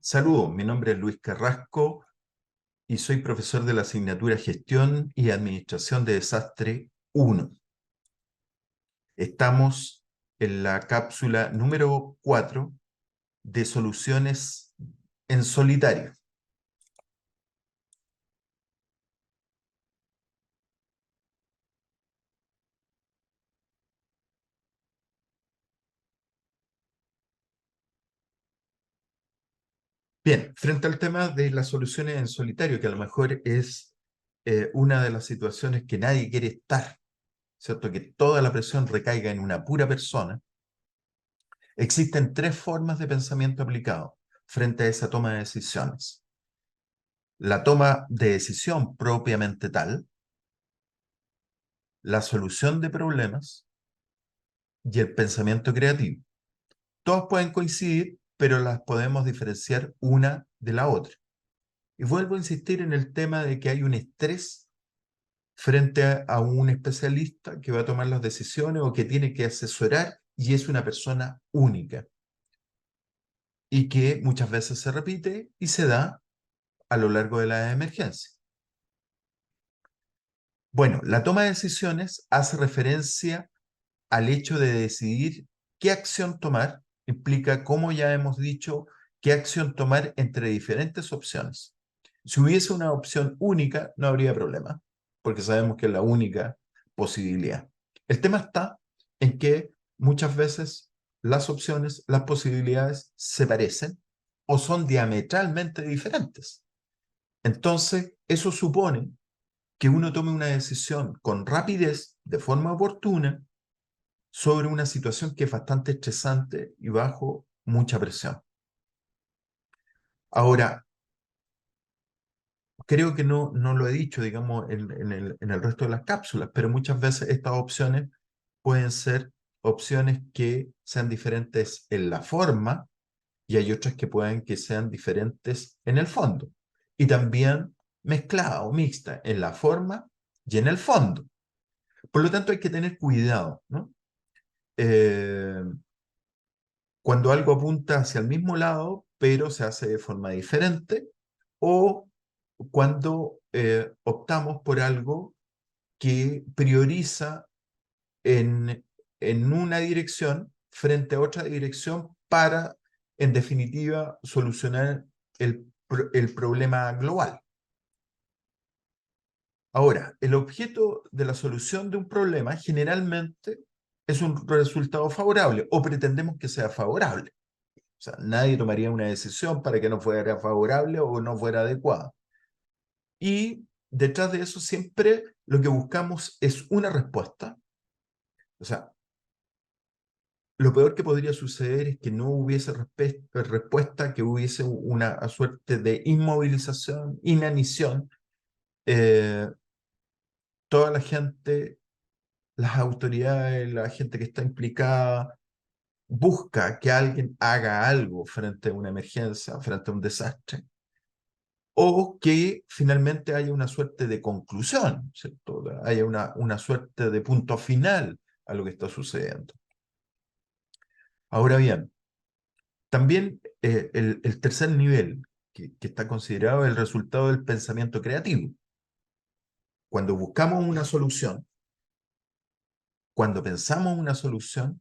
Saludos, mi nombre es Luis Carrasco y soy profesor de la asignatura Gestión y Administración de Desastre 1. Estamos en la cápsula número 4 de soluciones en solitario. Bien, frente al tema de las soluciones en solitario, que a lo mejor es una de las situaciones que nadie quiere estar, ¿cierto? Que toda la presión recaiga en una pura persona. Existen tres formas de pensamiento aplicado frente a esa toma de decisiones. La toma de decisión propiamente tal, la solución de problemas y el pensamiento creativo. Todos pueden coincidir, pero las podemos diferenciar una de la otra. Y vuelvo a insistir en el tema de que hay un estrés frente a un especialista que va a tomar las decisiones o que tiene que asesorar y es una persona única y que muchas veces se repite y se da a lo largo de la emergencia. Bueno, la toma de decisiones hace referencia al hecho de decidir qué acción tomar, implica, como ya hemos dicho, qué acción tomar entre diferentes opciones. Si hubiese una opción única, no habría problema, porque sabemos que es la única posibilidad. El tema está en que muchas veces las opciones, las posibilidades se parecen o son diametralmente diferentes. Entonces, eso supone que uno tome una decisión con rapidez, de forma oportuna, sobre una situación que es bastante estresante y bajo mucha presión. Ahora, creo que no lo he dicho, digamos, en el resto de las cápsulas, pero muchas veces estas opciones pueden ser opciones que sean diferentes en la forma y hay otras que pueden que sean diferentes en el fondo. Y también mezclada o mixta en la forma y en el fondo. Por lo tanto, hay que tener cuidado, ¿no? Eh, cuando algo apunta hacia el mismo lado, pero se hace de forma diferente, o cuando optamos por algo que prioriza en una dirección frente a otra dirección para, en definitiva, solucionar el problema global. Ahora, el objeto de la solución de un problema generalmente es un resultado favorable o pretendemos que sea favorable. O sea, nadie tomaría una decisión para que no fuera favorable o no fuera adecuada. Y detrás de eso siempre lo que buscamos es una respuesta. O sea, lo peor que podría suceder es que no hubiese respuesta, que hubiese una suerte de inmovilización, inanición. Eh, Toda la gente, las autoridades, la gente que está implicada, busca que alguien haga algo frente a una emergencia, frente a un desastre. O que finalmente haya una suerte de conclusión, ¿cierto? Haya una suerte de punto final a lo que está sucediendo. Ahora bien, también el tercer nivel que está considerado es el resultado del pensamiento creativo. Cuando buscamos una solución, cuando pensamos una solución,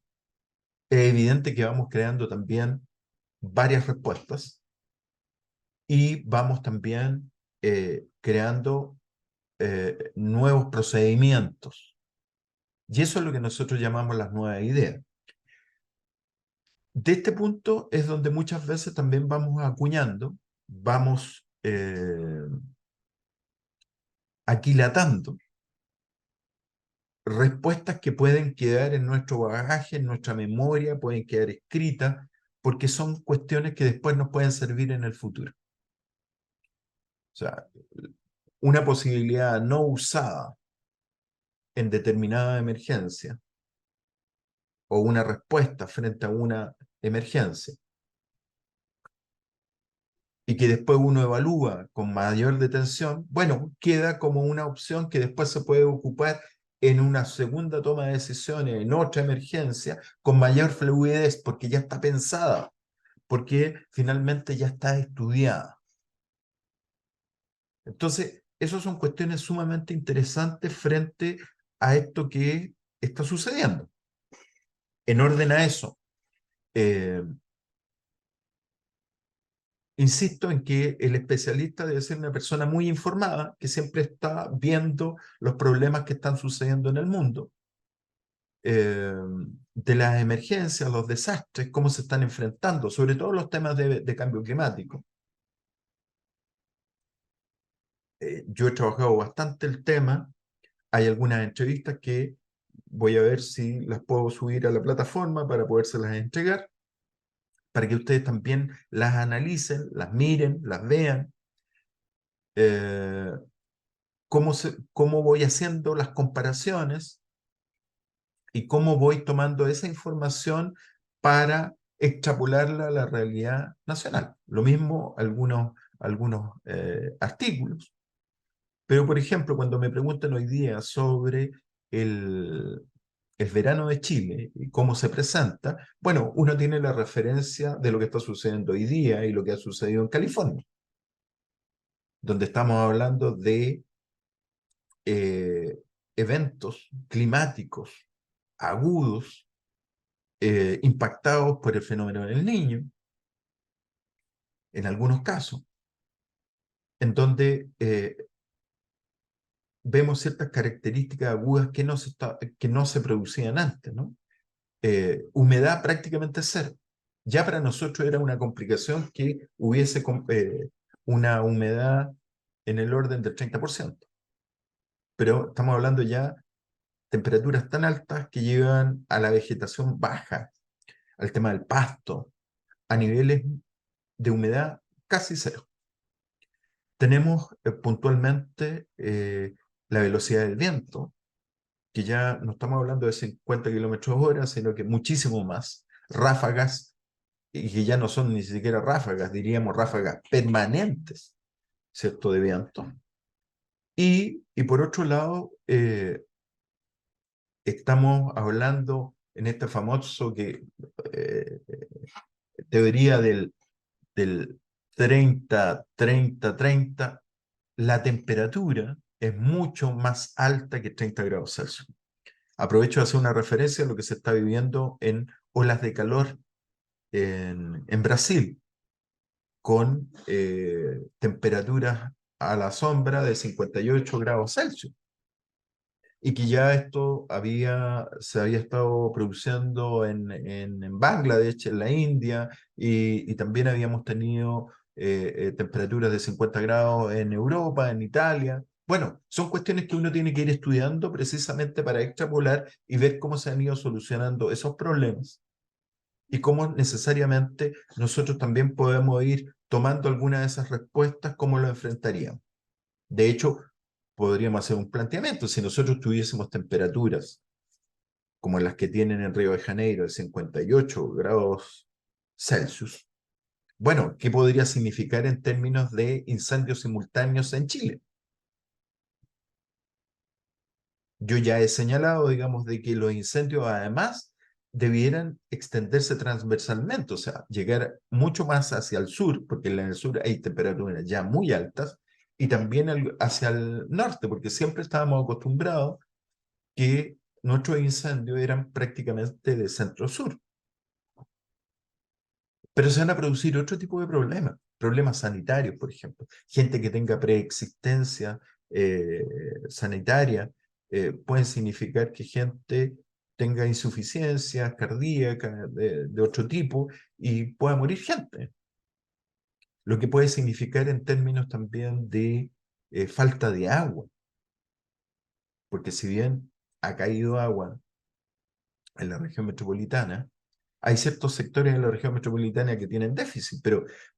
es evidente que vamos creando también varias respuestas y vamos también creando nuevos procedimientos. Y eso es lo que nosotros llamamos las nuevas ideas. De este punto es donde muchas veces también vamos acuñando, vamos aquilatando respuestas que pueden quedar en nuestro bagaje, en nuestra memoria, pueden quedar escritas, porque son cuestiones que después nos pueden servir en el futuro. O sea, una posibilidad no usada en determinada emergencia o una respuesta frente a una emergencia y que después uno evalúa con mayor detención, bueno, queda como una opción que después se puede ocupar en una segunda toma de decisiones, en otra emergencia, con mayor fluidez, porque ya está pensada porque finalmente ya está estudiada. Entonces, esas son cuestiones sumamente interesantes frente a esto que está sucediendo. En orden a eso, eh, insisto en que el especialista debe ser una persona muy informada, que siempre está viendo los problemas que están sucediendo en el mundo, eh, de las emergencias, los desastres, cómo se están enfrentando, sobre todo los temas de cambio climático. Yo he trabajado bastante el tema, hay algunas entrevistas que voy a ver si las puedo subir a la plataforma para podérselas entregar, para que ustedes también las analicen, las miren, las vean, eh, cómo voy haciendo las comparaciones y cómo voy tomando esa información para extrapolarla a la realidad nacional. Lo mismo algunos artículos. Pero, por ejemplo, cuando me preguntan hoy día sobre el, el verano de Chile y cómo se presenta, bueno, uno tiene la referencia de lo que está sucediendo hoy día y lo que ha sucedido en California, donde estamos hablando de eh, eventos climáticos agudos, impactados por el fenómeno del Niño, en algunos casos, en donde vemos ciertas características agudas que no se producían antes, ¿no? Humedad prácticamente cero. Ya para nosotros era una complicación que hubiese una humedad en el orden del 30%. Pero estamos hablando ya temperaturas tan altas que llevan a la vegetación baja, al tema del pasto, a niveles de humedad casi cero. Tenemos puntualmente la velocidad del viento, que ya no estamos hablando de 50 kilómetros hora, sino que muchísimo más. Ráfagas, y que ya no son ni siquiera ráfagas, diríamos ráfagas permanentes, ¿cierto?, de viento. Y por otro lado, estamos hablando en este famoso eh, teoría del 30-30-30, la temperatura es mucho más alta que 30 grados Celsius. Aprovecho de hacer una referencia a lo que se está viviendo en olas de calor en Brasil, con temperaturas a la sombra de 58 grados Celsius. Y que ya esto se había estado produciendo en Bangladesh, en la India, y también habíamos tenido temperaturas de 50 grados en Europa, en Italia. Bueno, son cuestiones que uno tiene que ir estudiando precisamente para extrapolar y ver cómo se han ido solucionando esos problemas y cómo necesariamente nosotros también podemos ir tomando algunas de esas respuestas, cómo lo enfrentaríamos. De hecho, podríamos hacer un planteamiento. Si nosotros tuviésemos temperaturas como las que tienen en Río de Janeiro, de 58 grados Celsius, bueno, ¿qué podría significar en términos de incendios simultáneos en Chile? Yo ya he señalado, digamos, de que los incendios además debieran extenderse transversalmente, o sea, llegar mucho más hacia el sur, porque en el sur hay temperaturas ya muy altas, y también hacia el norte, porque siempre estábamos acostumbrados que nuestros incendios eran prácticamente de centro-sur. Pero se van a producir otro tipo de problemas, problemas sanitarios, por ejemplo. Gente que tenga preexistencia sanitaria, pueden significar que gente tenga insuficiencias cardíacas de otro tipo y pueda morir gente. Lo que puede significar en términos también de falta de agua, porque si bien ha caído agua en la región metropolitana, hay ciertos sectores en la región metropolitana que tienen déficit,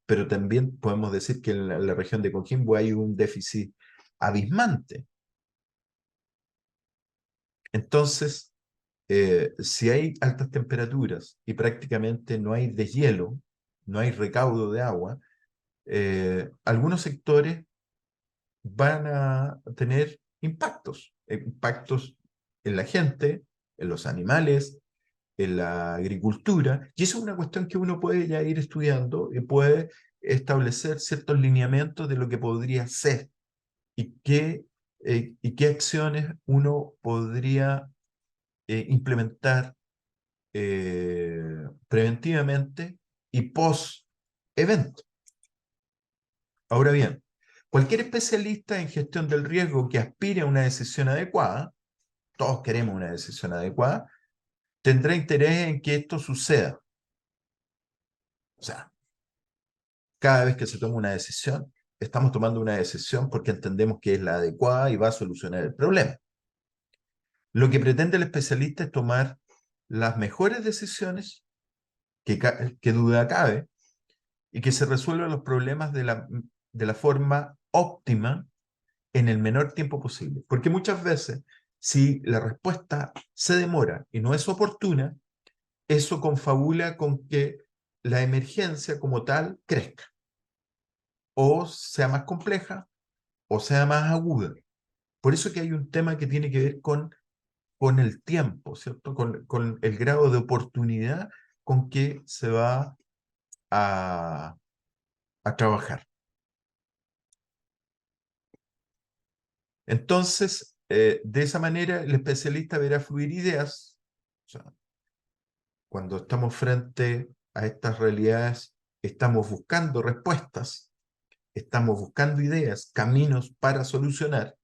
pero también podemos decir que en la región de Coquimbo hay un déficit abismante. Entonces, si hay altas temperaturas y prácticamente no hay deshielo, no hay recaudo de agua, algunos sectores van a tener impactos en la gente, en los animales, en la agricultura, y eso es una cuestión que uno puede ya ir estudiando y puede establecer ciertos lineamientos de lo que podría ser y qué acciones uno podría implementar preventivamente y post-evento. Ahora bien, cualquier especialista en gestión del riesgo que aspire a una decisión adecuada, todos queremos una decisión adecuada, tendrá interés en que esto suceda. O sea, cada vez que se toma una decisión, estamos tomando una decisión porque entendemos que es la adecuada y va a solucionar el problema. Lo que pretende el especialista es tomar las mejores decisiones, que duda cabe, y que se resuelvan los problemas de la forma óptima en el menor tiempo posible. Porque muchas veces, si la respuesta se demora y no es oportuna, eso confabula con que la emergencia como tal crezca, o sea más compleja, o sea más aguda. Por eso que hay un tema que tiene que ver con el tiempo, ¿cierto? Con el grado de oportunidad con que se va a, a trabajar. Entonces, de esa manera, el especialista verá fluir ideas. O sea, cuando estamos frente a estas realidades, estamos buscando respuestas, estamos buscando ideas, caminos para solucionar.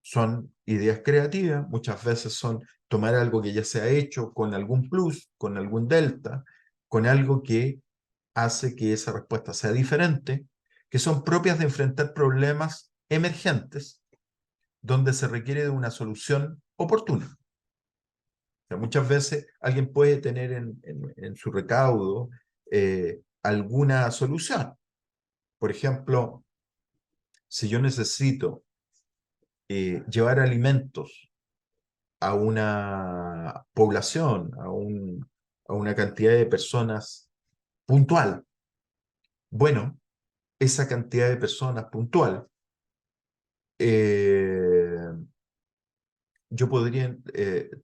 Son ideas creativas, muchas veces son tomar algo que ya se ha hecho con algún plus, con algún delta, con algo que hace que esa respuesta sea diferente, que son propias de enfrentar problemas emergentes donde se requiere de una solución oportuna. O sea, muchas veces alguien puede tener en su recaudo alguna solución. Por ejemplo, si yo necesito llevar alimentos a una población, a una cantidad de personas puntual, bueno, esa cantidad de personas puntual, eh, yo podría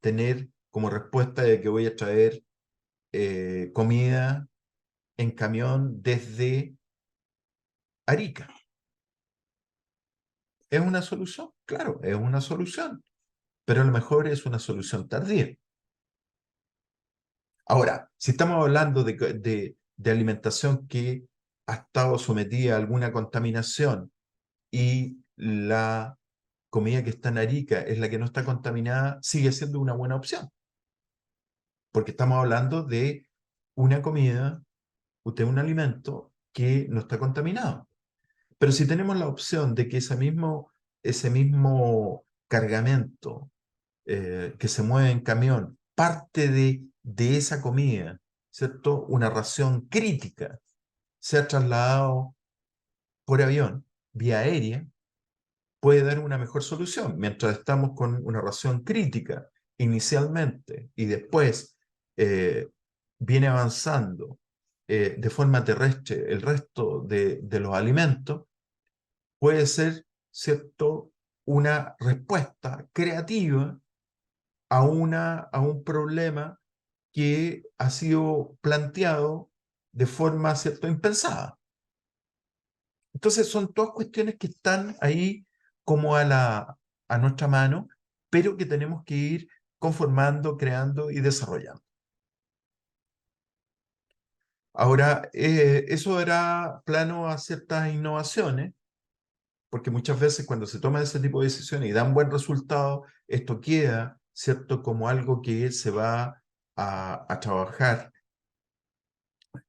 tener como respuesta de que voy a traer comida en camión desde Arica. ¿Es una solución? Claro, es una solución, pero a lo mejor es una solución tardía. Ahora, si estamos hablando de alimentación que ha estado sometida a alguna contaminación y la comida que está en Arica es la que no está contaminada, sigue siendo una buena opción, porque estamos hablando de una comida, de un alimento que no está contaminado. Pero si tenemos la opción de que ese mismo cargamento que se mueve en camión, parte de esa comida, ¿cierto? Una ración crítica, sea trasladado por avión, vía aérea, puede dar una mejor solución. Mientras estamos con una ración crítica inicialmente y después eh, viene avanzando de forma terrestre el resto de los alimentos, puede ser, ¿cierto?, una respuesta creativa a un problema que ha sido planteado de forma, ¿cierto?, impensada. Entonces son todas cuestiones que están ahí como a nuestra mano, pero que tenemos que ir conformando, creando y desarrollando. Ahora, eso dará plano a ciertas innovaciones, porque muchas veces cuando se toma ese tipo de decisiones y dan buen resultado, esto queda, ¿cierto?, como algo que se va a trabajar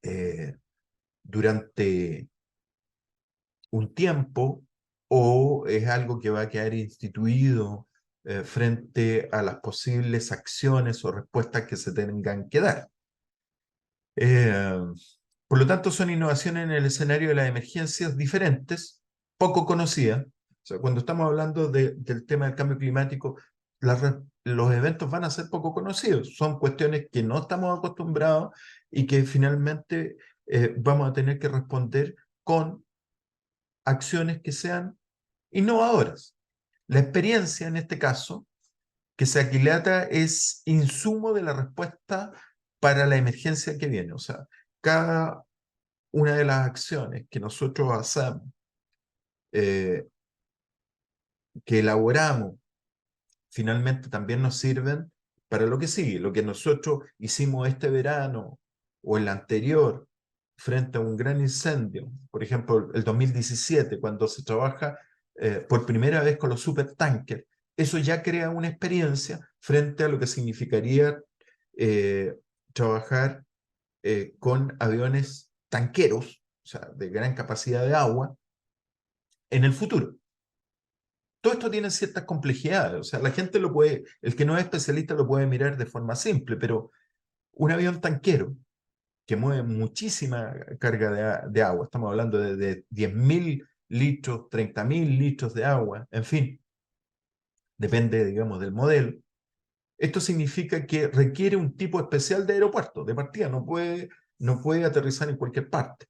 eh, durante un tiempo o es algo que va a quedar instituido frente a las posibles acciones o respuestas que se tengan que dar. Eh, por lo tanto, son innovaciones en el escenario de las emergencias diferentes, poco conocidas. O sea, cuando estamos hablando del tema del cambio climático, los eventos van a ser poco conocidos. Son cuestiones que no estamos acostumbrados y que finalmente vamos a tener que responder con acciones que sean innovadoras. La experiencia, en este caso, que se aquilata es insumo de la respuesta para la emergencia que viene. O sea, cada una de las acciones que nosotros hacemos, eh, que elaboramos, finalmente también nos sirven para lo que sigue. Lo que nosotros hicimos este verano o el anterior frente a un gran incendio, por ejemplo, el 2017, cuando se trabaja por primera vez con los supertankers, eso ya crea una experiencia frente a lo que significaría trabajar con aviones tanqueros, o sea, de gran capacidad de agua, en el futuro. Todo esto tiene ciertas complejidades, o sea, la gente lo puede, el que no es especialista lo puede mirar de forma simple, pero un avión tanquero que mueve muchísima carga de agua, estamos hablando de 10.000 litros, 30.000 litros de agua, en fin, depende, digamos, del modelo. Esto significa que requiere un tipo especial de aeropuerto, de partida, no puede aterrizar en cualquier parte.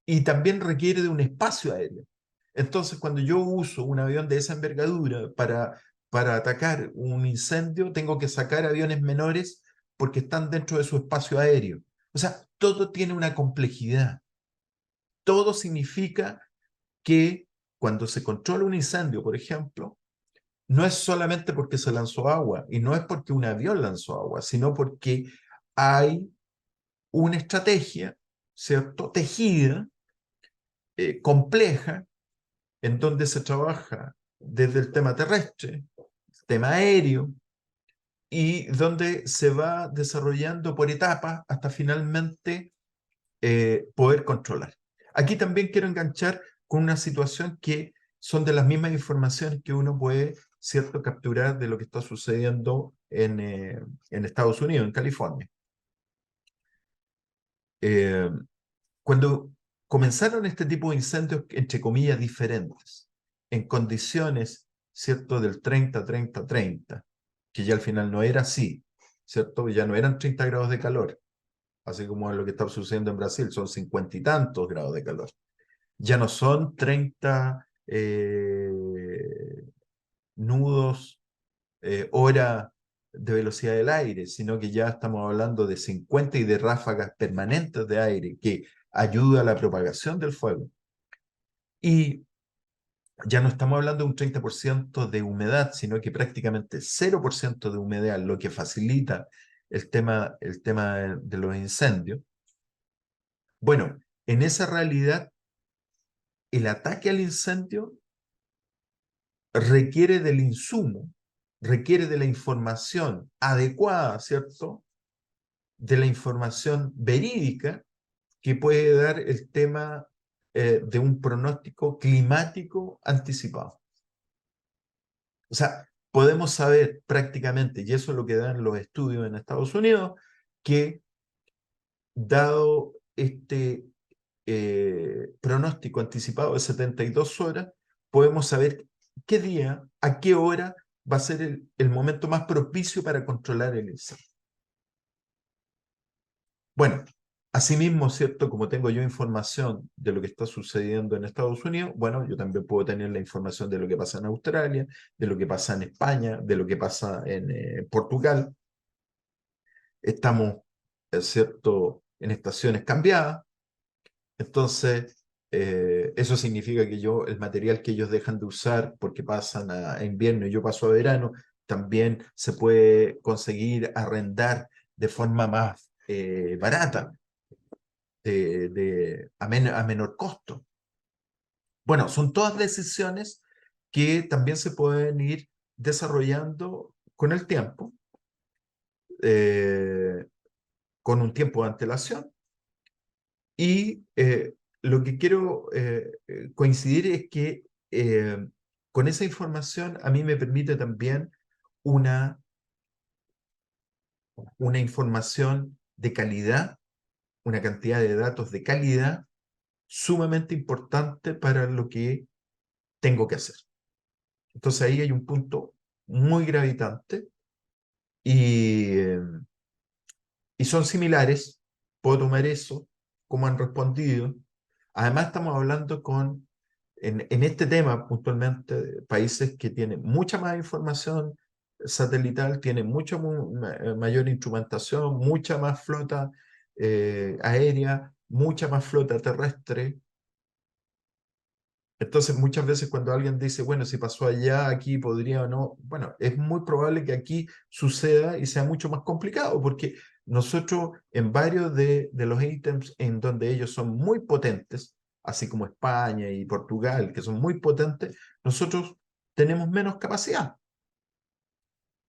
Y también requiere de un espacio aéreo. Entonces, cuando yo uso un avión de esa envergadura para atacar un incendio, tengo que sacar aviones menores porque están dentro de su espacio aéreo. O sea, todo tiene una complejidad. Todo significa que cuando se controla un incendio, por ejemplo, no es solamente porque se lanzó agua y no es porque un avión lanzó agua, sino porque hay una estrategia, ¿cierto?, tejida, compleja, en donde se trabaja desde el tema terrestre, tema aéreo, y donde se va desarrollando por etapas hasta finalmente poder controlar. Aquí también quiero enganchar con una situación que son de las mismas informaciones que uno puede, cierto, capturar de lo que está sucediendo en Estados Unidos, en California. Eh, Cuando comenzaron este tipo de incendios, entre comillas, diferentes, en condiciones, ¿cierto?, del 30-30-30, que ya al final no era así, ¿cierto? Ya no eran 30 grados de calor, así como lo que está sucediendo en Brasil, son 50 y tantos grados de calor. Ya no son 30 nudos hora de velocidad del aire, sino que ya estamos hablando de 50 y de ráfagas permanentes de aire que ayuda a la propagación del fuego. Y ya no estamos hablando de un 30% de humedad, sino que prácticamente 0% de humedad, lo que facilita el tema de los incendios. Bueno, en esa realidad, el ataque al incendio requiere del insumo, requiere de la información adecuada, ¿cierto?, de la información verídica que puede dar el tema de un pronóstico climático anticipado. O sea, podemos saber prácticamente, y eso es lo que dan los estudios en Estados Unidos, que dado este pronóstico anticipado de 72 horas, podemos saber qué día, a qué hora va a ser el momento más propicio para controlar el incendio. Bueno, asimismo, ¿cierto? Como tengo yo información de lo que está sucediendo en Estados Unidos, bueno, yo también puedo tener la información de lo que pasa en Australia, de lo que pasa en España, de lo que pasa en Portugal. Estamos, ¿cierto?, en estaciones cambiadas. Entonces, eso significa que el material que ellos dejan de usar porque pasan a invierno y yo paso a verano, también se puede conseguir arrendar de forma más barata, a menor costo. Bueno, son todas decisiones que también se pueden ir desarrollando con el tiempo, eh, con un tiempo de antelación. Y lo que quiero coincidir es que con esa información a mí me permite también una, una información de calidad, una cantidad de datos de calidad sumamente importante para lo que tengo que hacer. Entonces ahí hay un punto muy gravitante y son similares. Puedo tomar eso, como han respondido. Además estamos hablando en este tema puntualmente, países que tienen mucha más información satelital tiene mucha mayor instrumentación, mucha más flota aérea, mucha más flota terrestre. Entonces, muchas veces cuando alguien dice, bueno, si pasó allá, aquí podría o no, bueno, es muy probable que aquí suceda y sea mucho más complicado, porque nosotros en varios de los ítems en donde ellos son muy potentes, así como España y Portugal, que son muy potentes, nosotros tenemos menos capacidad,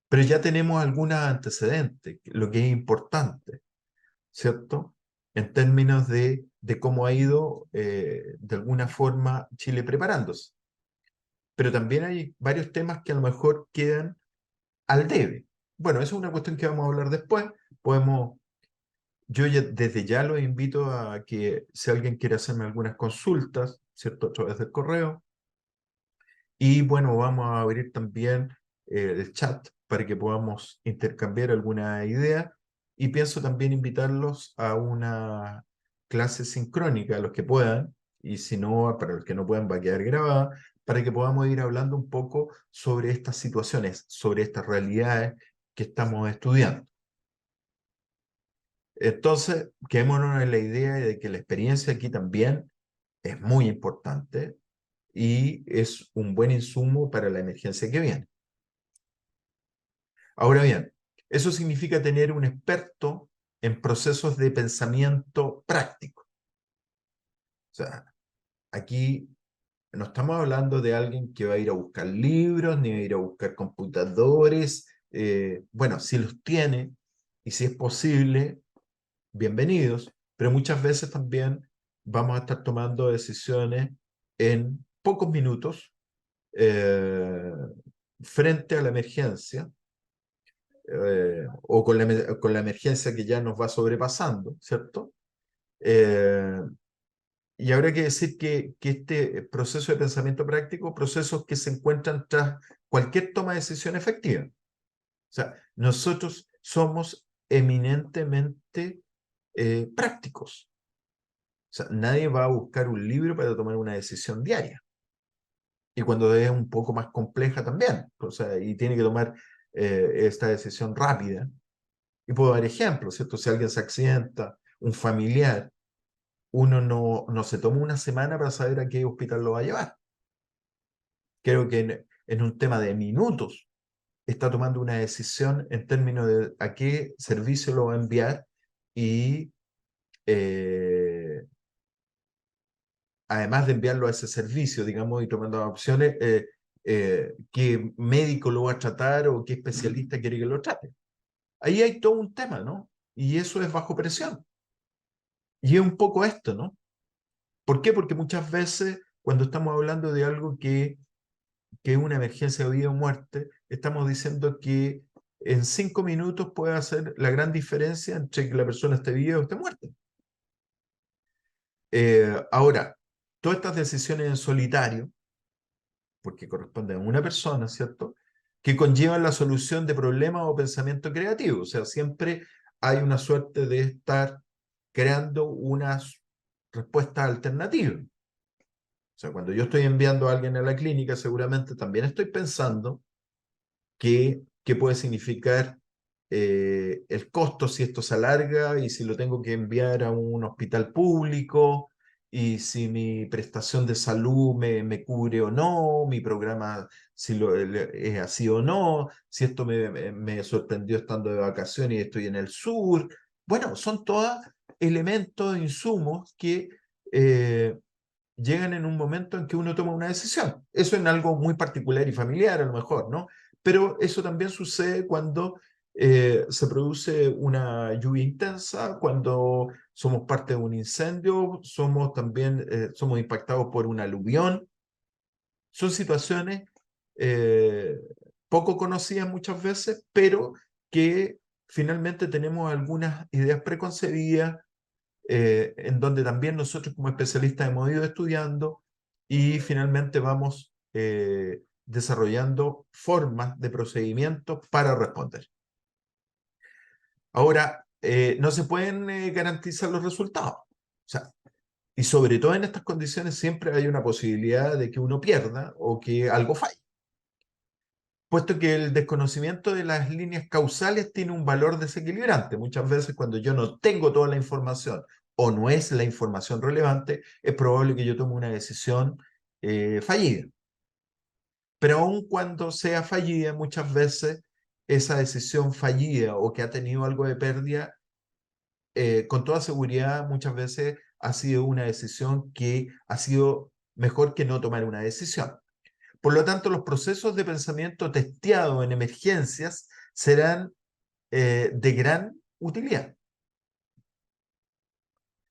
pero ya tenemos algunos antecedentes, lo que es importante, ¿cierto? En términos de cómo ha ido, de alguna forma, Chile preparándose. Pero también hay varios temas que a lo mejor quedan al debe. Bueno, eso es una cuestión que vamos a hablar después. Podemos, yo desde ya los invito a que si alguien quiere hacerme algunas consultas, ¿cierto? A través del correo. Y bueno, vamos a abrir también el chat para que podamos intercambiar alguna idea. Y pienso también invitarlos a una clase sincrónica, a los que puedan, y si no, para los que no puedan, va a quedar grabada, para que podamos ir hablando un poco sobre estas situaciones, sobre estas realidades que estamos estudiando. Entonces, quedémonos en la idea de que la experiencia aquí también es muy importante y es un buen insumo para la emergencia que viene. Ahora bien, eso significa tener un experto en procesos de pensamiento práctico. O sea, aquí no estamos hablando de alguien que va a ir a buscar libros, ni va a ir a buscar computadores. Bueno, si los tiene y si es posible, bienvenidos, pero muchas veces también vamos a estar tomando decisiones en pocos minutos eh, frente a la emergencia o con la emergencia que ya nos va sobrepasando, ¿cierto? Eh, y habrá que decir que este proceso de pensamiento práctico, procesos que se encuentran tras cualquier toma de decisión efectiva. O sea, nosotros somos eminentemente prácticos. O sea, nadie va a buscar un libro para tomar una decisión diaria. Y cuando es un poco más compleja también. O sea, y tiene que tomar esta decisión rápida. Y puedo dar ejemplos, ¿cierto? Si alguien se accidenta, un familiar, uno no se toma una semana para saber a qué hospital lo va a llevar. Creo que en un tema de minutos está tomando una decisión en términos de a qué servicio lo va a enviar y eh, además de enviarlo a ese servicio, digamos, y tomando opciones, qué médico lo va a tratar o qué especialista quiere que lo trate. Ahí hay todo un tema, ¿no? Y eso es bajo presión. Y es un poco esto, ¿no? ¿Por qué? Porque muchas veces cuando estamos hablando de algo que es una emergencia de vida o muerte, estamos diciendo que en 5 minutos puede hacer la gran diferencia entre que la persona esté viva o esté muerta. Ahora, todas estas decisiones en solitario, porque corresponden a una persona, ¿cierto? Que conllevan la solución de problemas o pensamiento creativo. O sea, siempre hay una suerte de estar creando unas respuestas alternativas. O sea, cuando yo estoy enviando a alguien a la clínica, seguramente también estoy pensando qué puede significar el costo si esto se alarga y si lo tengo que enviar a un hospital público y si mi prestación de salud me cubre o no, mi programa si es así o no, si esto me sorprendió estando de vacaciones y estoy en el sur. Bueno, son todos elementos, insumos que eh, llegan en un momento en que uno toma una decisión. Eso en algo muy particular y familiar a lo mejor, ¿no? Pero eso también sucede cuando se produce una lluvia intensa, cuando somos parte de un incendio, somos también somos impactados por un aluvión. Son situaciones eh, poco conocidas muchas veces, pero que finalmente tenemos algunas ideas preconcebidas en donde también nosotros como especialistas hemos ido estudiando y finalmente vamos desarrollando formas de procedimientos para responder. Ahora, no se pueden garantizar los resultados. O sea, y sobre todo en estas condiciones siempre hay una posibilidad de que uno pierda o que algo falle. puesto que el desconocimiento de las líneas causales tiene un valor desequilibrante. Muchas veces cuando yo no tengo toda la información o no es la información relevante, es probable que yo tome una decisión fallida. Pero aun cuando sea fallida, muchas veces esa decisión fallida o que ha tenido algo de pérdida, con toda seguridad, muchas veces ha sido una decisión que ha sido mejor que no tomar una decisión. Por lo tanto, los procesos de pensamiento testeados en emergencias serán de gran utilidad.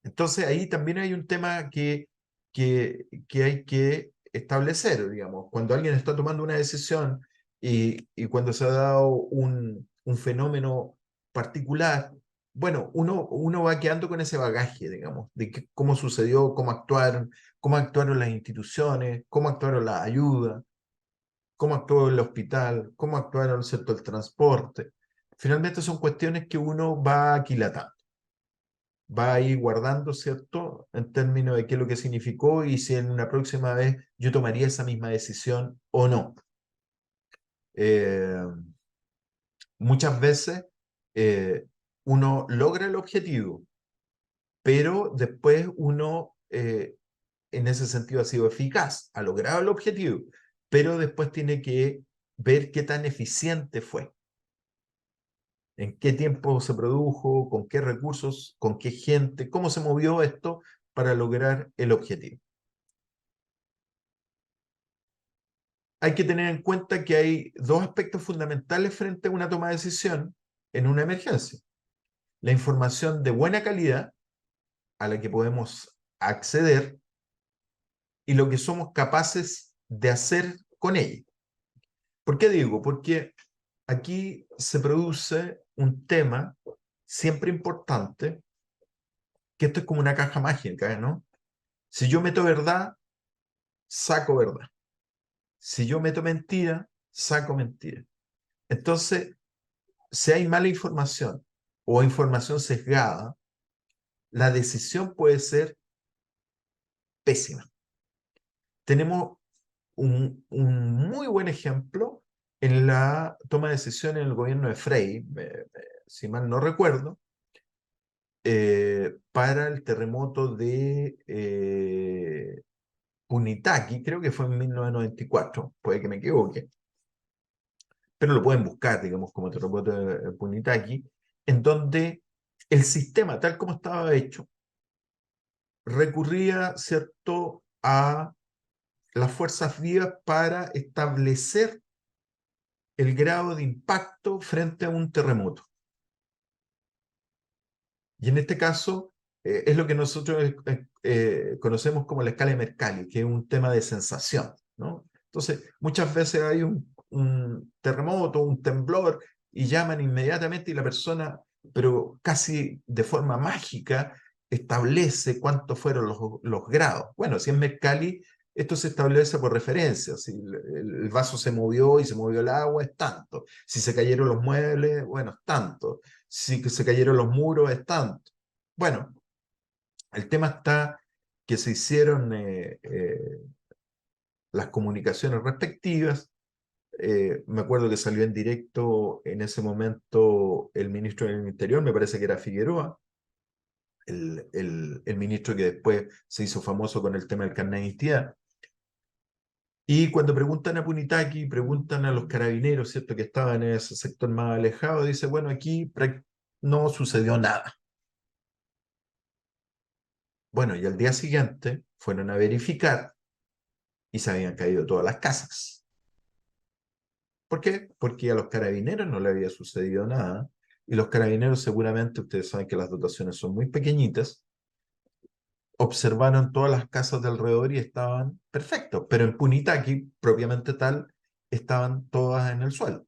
Entonces, ahí también hay un tema que hay que establecer, digamos, cuando alguien está tomando una decisión y cuando se ha dado un fenómeno particular, bueno, uno va quedando con ese bagaje, digamos, de cómo sucedió, cómo actuaron las instituciones, cómo actuaron las ayudas, cómo actuó el hospital, cómo actuaron el sector del transporte. Finalmente son cuestiones que uno va aquilatando, va a ir guardando, ¿cierto? En términos de qué es lo que significó y si en una próxima vez yo tomaría esa misma decisión o no. Eh, Muchas veces eh, uno logra el objetivo, pero después uno, en ese sentido, ha sido eficaz, ha logrado el objetivo, pero después tiene que ver qué tan eficiente fue, en qué tiempo se produjo, con qué recursos, con qué gente, cómo se movió esto para lograr el objetivo. Hay que tener en cuenta que hay dos aspectos fundamentales frente a una toma de decisión en una emergencia. La información de buena calidad a la que podemos acceder y lo que somos capaces de hacer con ella. ¿Por qué digo? Porque aquí se produce un tema siempre importante, que esto es como una caja mágica, ¿no? Si yo meto verdad, saco verdad. Si yo meto mentira, saco mentira. Entonces, si hay mala información o información sesgada, la decisión puede ser pésima. Tenemos un muy buen ejemplo en la toma de decisión en el gobierno de Frei, si mal no recuerdo, para el terremoto de Punitaqui, creo que fue en 1994, puede que me equivoque, pero lo pueden buscar, digamos, como terremoto de Punitaqui, en donde el sistema, tal como estaba hecho, recurría, ¿cierto?, a las fuerzas vivas para establecer el grado de impacto frente a un terremoto. Y en este caso, es lo que nosotros conocemos como la escala de Mercalli, que es un tema de sensación, ¿no? Entonces, muchas veces hay un terremoto, un temblor, y llaman inmediatamente y la persona, pero casi de forma mágica, establece cuántos fueron los grados. Bueno, si es Mercalli, esto se establece por referencia. Si el vaso se movió y se movió el agua, es tanto. Si se cayeron los muebles, bueno, es tanto. Si se cayeron los muros, es tanto. Bueno, el tema está que se hicieron las comunicaciones respectivas. Me acuerdo que salió en directo en ese momento el ministro del Interior, me parece que era Figueroa, el ministro que después se hizo famoso con el tema del carnet de identidad. Y cuando preguntan a Punitaqui, preguntan a los carabineros, ¿cierto?, que estaban en ese sector más alejado, dice, bueno, aquí no sucedió nada. Bueno, y al día siguiente fueron a verificar y se habían caído todas las casas. ¿Por qué? Porque a los carabineros no le había sucedido nada y los carabineros seguramente, ustedes saben que las dotaciones son muy pequeñitas, observaron todas las casas de alrededor y estaban perfectos, pero en Punitaqui, propiamente tal, estaban todas en el suelo.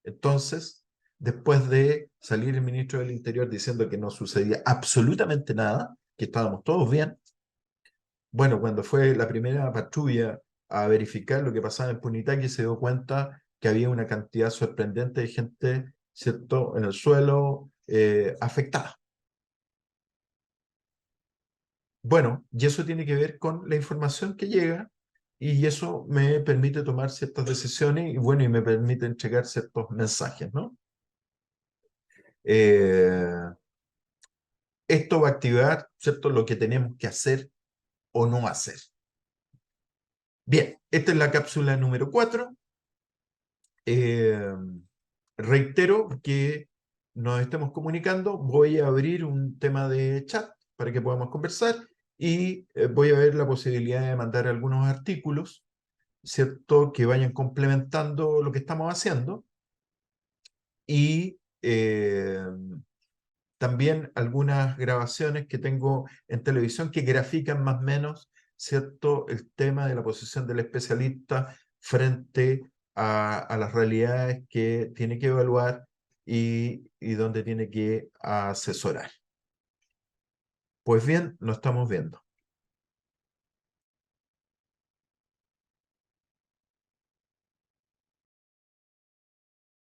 Entonces, después de salir el ministro del Interior diciendo que no sucedía absolutamente nada, que estábamos todos bien, bueno, cuando fue la primera patrulla a verificar lo que pasaba en Punitaqui, se dio cuenta que había una cantidad sorprendente de gente, ¿cierto?, en el suelo, afectada. Bueno, y eso tiene que ver con la información que llega y eso me permite tomar ciertas decisiones y bueno, y me permite entregar ciertos mensajes, ¿no? Eh, Esto va a activar, ¿cierto?, lo que tenemos que hacer o no hacer. Bien, esta es la cápsula número 4. Reitero que nos estemos comunicando. Voy a abrir un tema de chat para que podamos conversar y voy a ver la posibilidad de mandar algunos artículos, ¿cierto?, que vayan complementando lo que estamos haciendo y también algunas grabaciones que tengo en televisión que grafican más o menos, ¿cierto?, el tema de la posición del especialista frente a las realidades que tiene que evaluar y donde tiene que asesorar. Pues bien, nos estamos viendo.